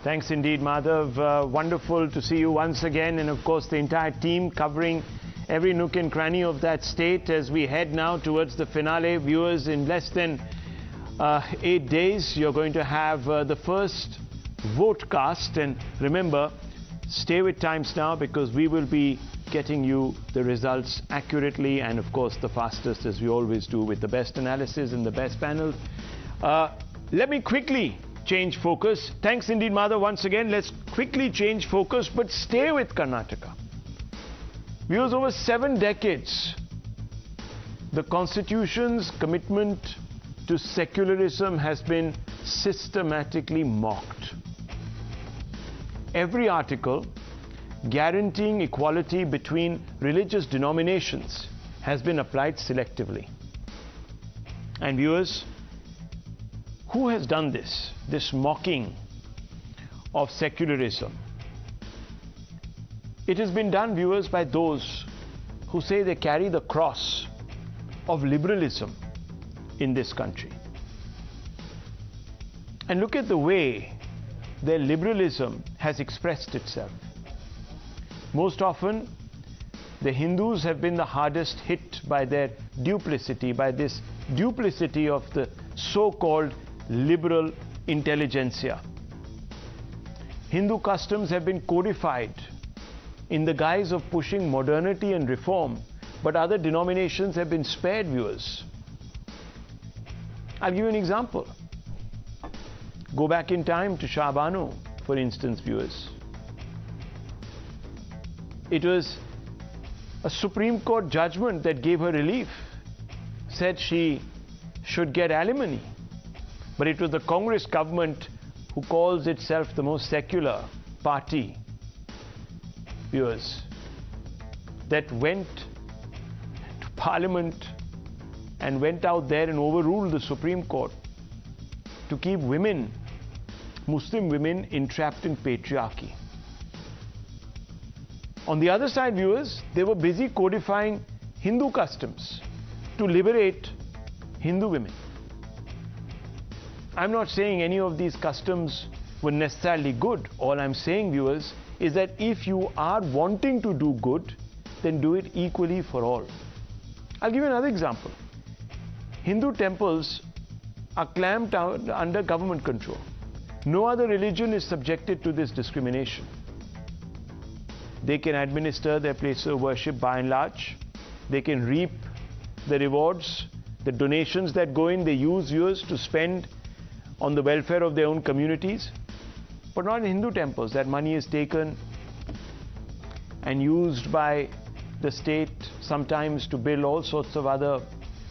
Thanks indeed, Madhav. Wonderful to see you once again, and of course the entire team covering every nook and cranny of that state as we head now towards the finale. Viewers, in less than 8 days, you're going to have the first vote cast. And remember, stay with Times Now because we will be getting you the results accurately and, of course, the fastest, as we always do, with the best analysis and the best panel. Let me quickly change focus. Thanks indeed, Madhav, once again. Let's quickly change focus, but stay with Karnataka. Viewers, over 7 decades, the Constitution's commitment to secularism has been systematically mocked. Every article guaranteeing equality between religious denominations has been applied selectively. And viewers, who has done this mocking of secularism? It has been done, viewers, by those who say they carry the cross of liberalism in this country. And look at the way their liberalism has expressed itself. Most often, the Hindus have been the hardest hit by their duplicity, by this duplicity of the so-called liberal intelligentsia. Hindu customs have been codified in the guise of pushing modernity and reform, but other denominations have been spared, viewers. I'll give you an example. Go back in time to Shah Banu, for instance, viewers. It was a Supreme Court judgment that gave her relief, said she should get alimony. But it was the Congress government, who calls itself the most secular party, viewers, that went to Parliament and went out there and overruled the Supreme Court to keep women, Muslim women, entrapped in patriarchy. On the other side, viewers, they were busy codifying Hindu customs to liberate Hindu women. I'm not saying any of these customs were necessarily good. All I'm saying, viewers, is that if you are wanting to do good, then do it equally for all. I'll give you another example. Hindu temples are clamped down under government control. No other religion is subjected to this discrimination. They can administer their places of worship by and large. They can reap the rewards, the donations that go in, they use viewers to spend on the welfare of their own communities. But not in Hindu temples. That money is taken and used by the state sometimes to build all sorts of other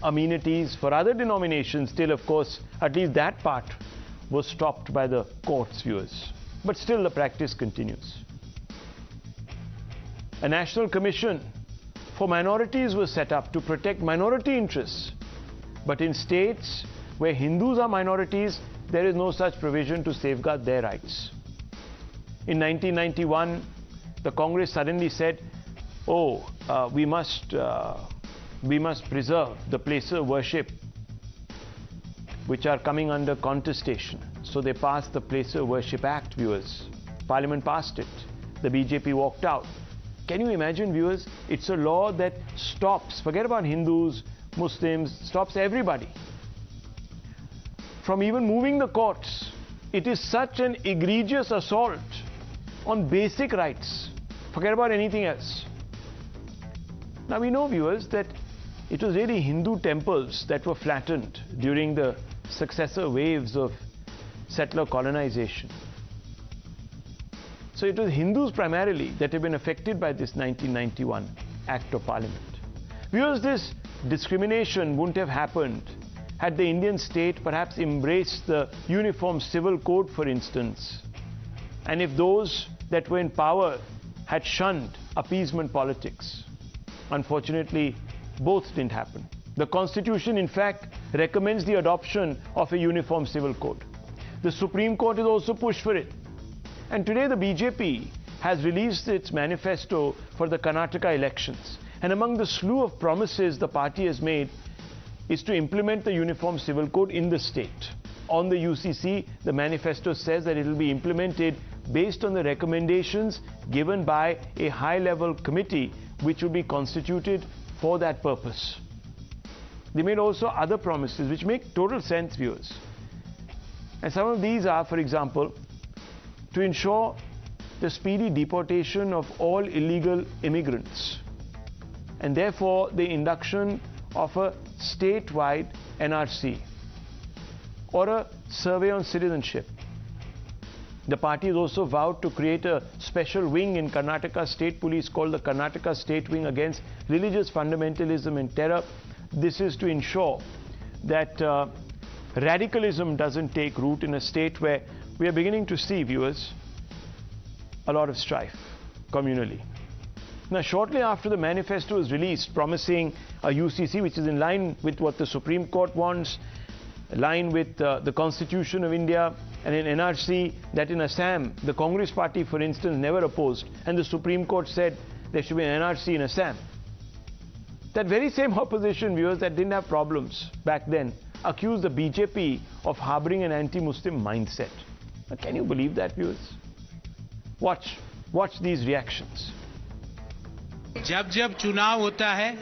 amenities for other denominations. Till, of course, at least that part was stopped by the courts, viewers. But still the practice continues. A national commission for minorities was set up to protect minority interests. But in states where Hindus are minorities, there is no such provision to safeguard their rights. In 1991, the Congress suddenly said, we must preserve the places of worship which are coming under contestation. So they passed the Places of Worship Act, viewers. Parliament passed it. The BJP walked out. Can you imagine, viewers? It's a law that stops, forget about Hindus, Muslims, stops everybody from even moving the courts. It is such an egregious assault on basic rights. Forget about anything else. Now we know, viewers, that it was really Hindu temples that were flattened during the successor waves of settler colonization. So it was Hindus primarily that have been affected by this 1991 Act of Parliament. Viewers, this discrimination wouldn't have happened had the Indian state perhaps embraced the Uniform Civil Code, for instance, and if those that were in power had shunned appeasement politics. Unfortunately, both didn't happen. The Constitution, in fact, recommends the adoption of a Uniform Civil Code. The Supreme Court has also pushed for it. And today the BJP has released its manifesto for the Karnataka elections. And among the slew of promises the party has made is to implement the Uniform Civil Code in the state. on the UCC, the manifesto says that it will be implemented based on the recommendations given by a high-level committee which will be constituted for that purpose. They made also other promises which make total sense, viewers. And some of these are, for example, to ensure the speedy deportation of all illegal immigrants, and therefore the induction of a statewide NRC or a survey on citizenship. The party has also vowed to create a special wing in Karnataka State Police called the Karnataka State Wing against religious fundamentalism and terror. This is to ensure that radicalism doesn't take root in a state where we are beginning to see, viewers, a lot of strife communally. Now, shortly after the manifesto was released promising a UCC which is in line with what the Supreme Court wants, in line with the Constitution of India, and an NRC that in Assam, the Congress party, for instance, never opposed, and the Supreme Court said there should be an NRC in Assam. That very same opposition, viewers, that didn't have problems back then, accused the BJP of harboring an anti-Muslim mindset. Now, can you believe that, viewers? Watch these reactions. जब जब चुनाव होता है,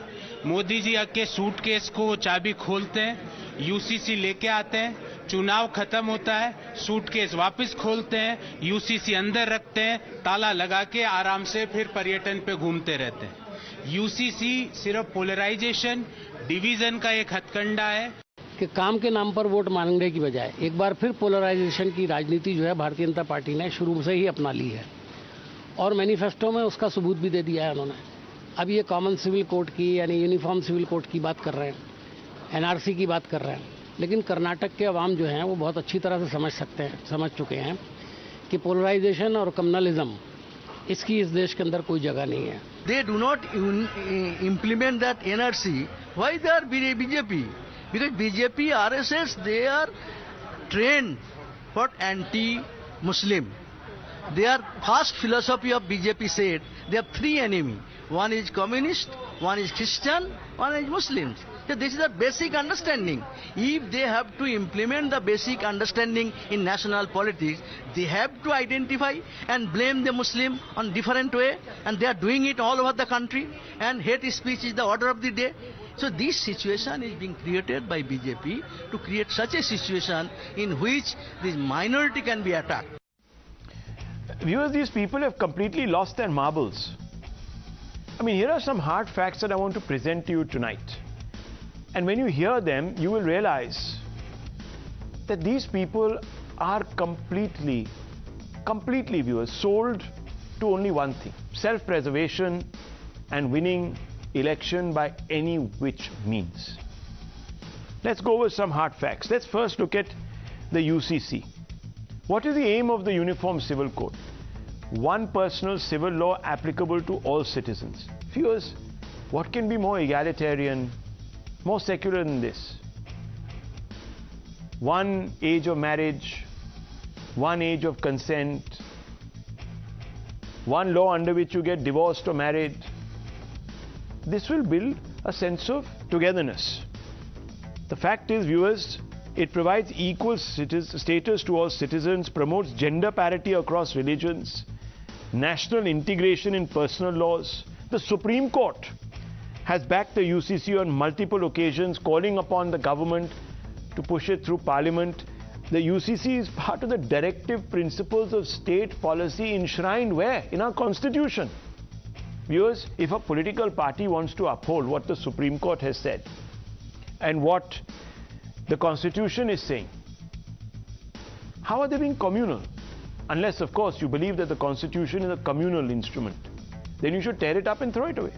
मोदी जी के suitcase को चाबी खोलते हैं, यूसीसी लेके आते हैं, चुनाव खत्म होता है, सूटकेस वापस खोलते हैं, यूसीसी अंदर रखते हैं, ताला लगा के आराम से फिर पर्यटन पे घूमते रहते हैं। यूसीसी सिर्फ पोलराइजेशन, डिवीजन का एक हथकंडा है कि काम के नाम पर वोट मांगने की बजाय एक बार फिर पोलराइजेशन की राजनीति जो है भारतीय जनता पार्टी ने शुरू से ही अपना ली है और मैनिफेस्टो में उसका सबूत भी दे दिया है उन्होंने। अब ये कॉमन सिविल कोड की यानी यूनिफॉर्म सिविल कोड की बात कर रहे हैं, एनआरसी की बात कर रहे हैं, लेकिन कर्नाटक के अवाम जो हैं वो बहुत अच्छी तरह से समझ चुके हैं कि पोलराइजेशन और कम्युनलिज्म इसकी इस देश के अंदर कोई जगह नहीं है। They do not implement that NRC. Why they are BJP? Because BJP, RSS, they are trained for anti-Muslim. Their first philosophy of BJP said they have three enemies. One is communist, one is Christian, one is Muslims. So this is the basic understanding. If they have to implement the basic understanding in national politics, they have to identify and blame the Muslim on different way, and they are doing it all over the country, and hate speech is the order of the day. So this situation is being created by BJP to create such a situation in which this minority can be attacked. Viewers, these people have completely lost their marbles. I mean, here are some hard facts that I want to present to you tonight. And when you hear them, you will realize that these people are completely, viewers, sold to only one thing: self-preservation and winning election by any which means. Let's go over some hard facts. Let's first look at the UCC. What is the aim of the Uniform Civil Code? One personal civil law applicable to all citizens. Viewers, what can be more egalitarian, more secular than this? One age of marriage, one age of consent, one law under which you get divorced or married. This will build a sense of togetherness. The fact is, viewers, it provides equal status to all citizens, promotes gender parity across religions, national integration in personal laws. The Supreme Court has backed the UCC on multiple occasions, calling upon the government to push it through Parliament. The UCC is part of the directive principles of state policy enshrined where? In our Constitution. Viewers, if a political party wants to uphold what the Supreme Court has said and what the Constitution is saying, how are they being communal? Unless, of course, you believe that the Constitution is a communal instrument. Then you should tear it up and throw it away.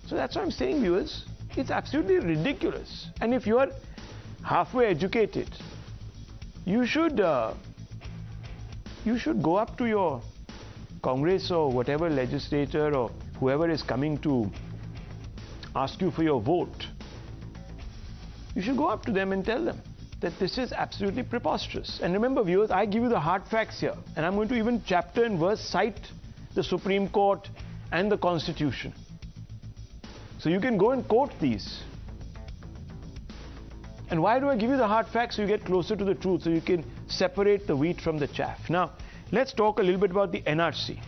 So that's what I'm saying, viewers. It's absolutely ridiculous. And if you are halfway educated, you should go up to your Congress or whatever legislator or whoever is coming to ask you for your vote. You should go up to them and tell them that this is absolutely preposterous. And remember, viewers, I give you the hard facts here, and I'm going to even chapter and verse cite the Supreme Court and the Constitution. So you can go and quote these. And why do I give you the hard facts? So you get closer to the truth, so you can separate the wheat from the chaff. Now, let's talk a little bit about the NRC.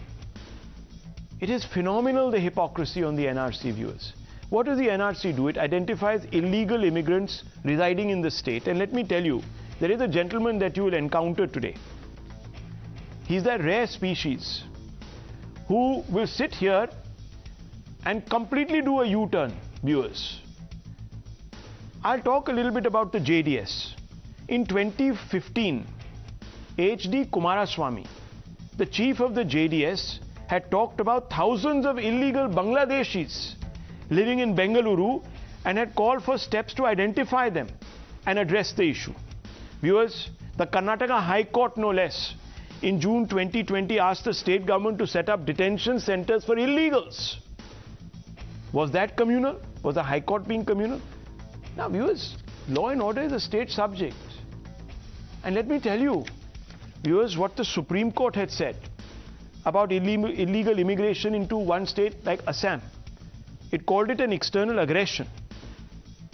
It is phenomenal, the hypocrisy on the NRC, viewers. What does the NRC do? It identifies illegal immigrants residing in the state. And let me tell you, there is a gentleman that you will encounter today. He's that rare species who will sit here and completely do a U-turn, viewers. I'll talk a little bit about the JDS. In 2015, H.D. Kumaraswamy, the chief of the JDS, had talked about thousands of illegal Bangladeshis living in Bengaluru and had called for steps to identify them and address the issue. Viewers, the Karnataka High Court, no less, in June 2020 asked the state government to set up detention centers for illegals. Was that communal? Was the High Court being communal? Now, viewers, law and order is a state subject. And let me tell you, viewers, what the Supreme Court had said about illegal immigration into one state like Assam. It called it an external aggression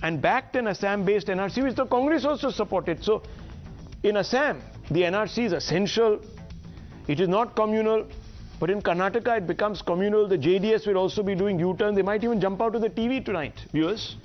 and backed an Assam-based NRC, which the Congress also supported. So, in Assam, the NRC is essential. It is not communal. But in Karnataka, it becomes communal. The JDS will also be doing U-turn. They might even jump out of the TV tonight, viewers.